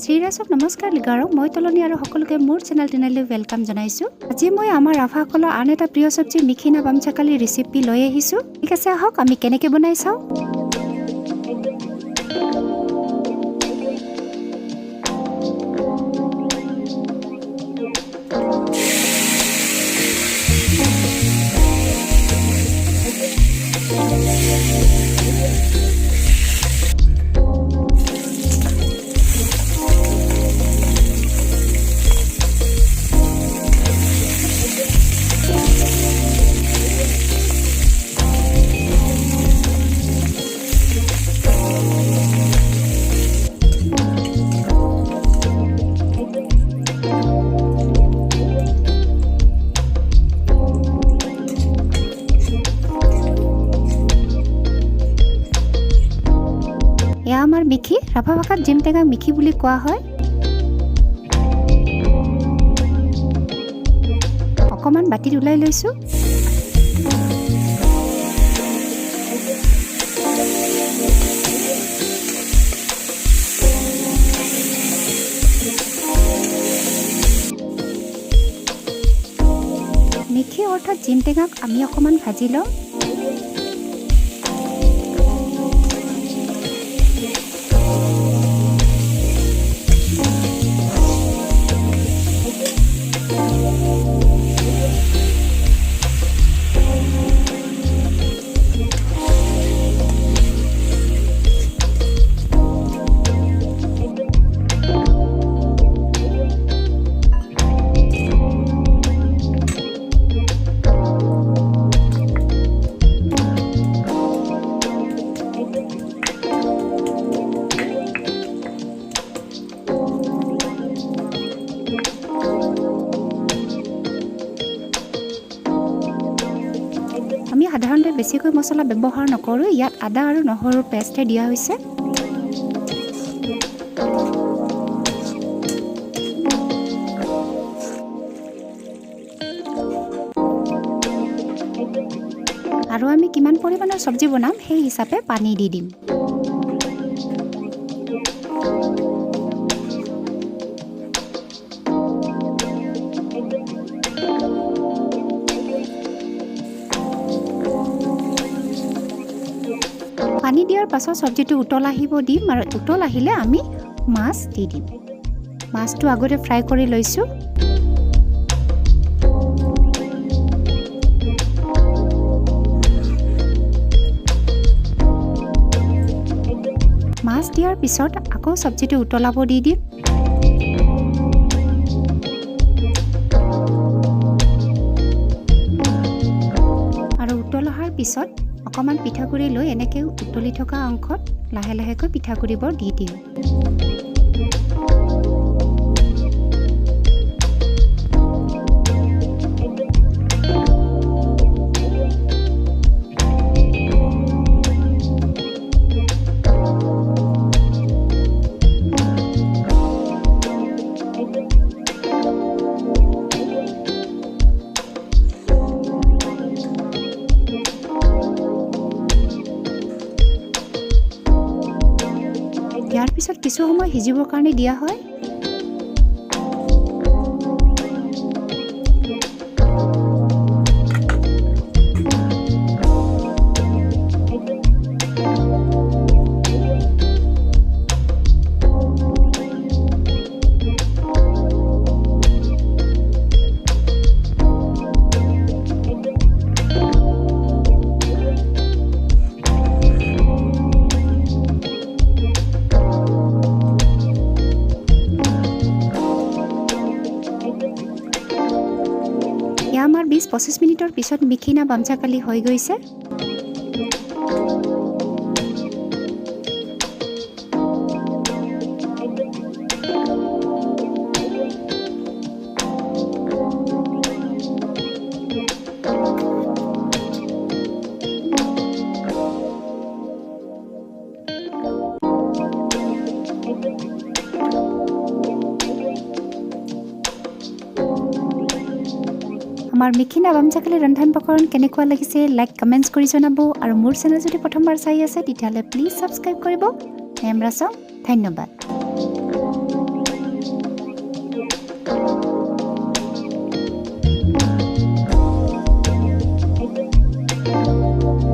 শ্ৰীৰাইচক নমস্কাৰ লিগাৰো মই তলনি আৰু সকলোকে মোৰ চেনেল টিনাইলৈ ওয়েলকাম জনাইছো। আজি মই আমাৰ ৰাভাসকলৰ আন এটা প্ৰিয় সবজি মিখি-না বামচাকালি ৰেচিপি লৈ আহিছো। ঠিক আছে আহক আমি কেনেকৈ বনাই চাও। এয়া আমাৰ মিখি, ৰাভা ভাষাত জিমটেঙাক মিখি বুলি কোৱা হয়। অকমান বাটিত উলাই লৈছো। মিখি অৰ্থাৎ জিমটেঙাক আমি অকমান ভাজি লওঁ। আমি সাধাৰণতে বেছিকৈ মছলা ব্যৱহাৰ নকৰো। ইয়াত আদা আৰু নহৰুৰ পেষ্টে দিয়া হৈছে। আৰু আমি কিমান পৰিমাণৰ সবজি বনাম সেই হিচাপে পানী দি দিম। পানী দিয়াৰ পাছত সবজিটো উতল আহিব দিম আৰু উতল আহিলে আমি মাছ দি দিম। মাছটো আগতে ফ্ৰাই কৰি লৈছো। মাছ দিয়াৰ পিছত আকৌ সবজিটো উতলাব দি দিম। আৰু উতল অহাৰ পিছত অকমান পিঠাগুড়ি লৈ এনেকৈ উতলি থকা অংশত লাহে লাহেকৈ পিঠাগুড়িবোৰ দি দিম। ইয়াৰ পিছত কিছু সময় সিজিবৰ কাৰণে দিয়া হয়। আমাৰ 20-25 মিনিটৰ পিছত মিখি-না বামচাকালি হৈ গৈছে। আমাৰ মিখি-না বামচাকালি ৰন্ধন প্ৰকৰণ কেনেকুৱা লাগিছে লাইক কমেন্টছ কৰি জনাব আৰু মোৰ চেনেল যদি প্ৰথমবাৰ চাই আছে তেতিয়াহ'লে প্লিজ সাবস্ক্ৰাইব কৰিব। নেমৰাসং ধন্যবাদ।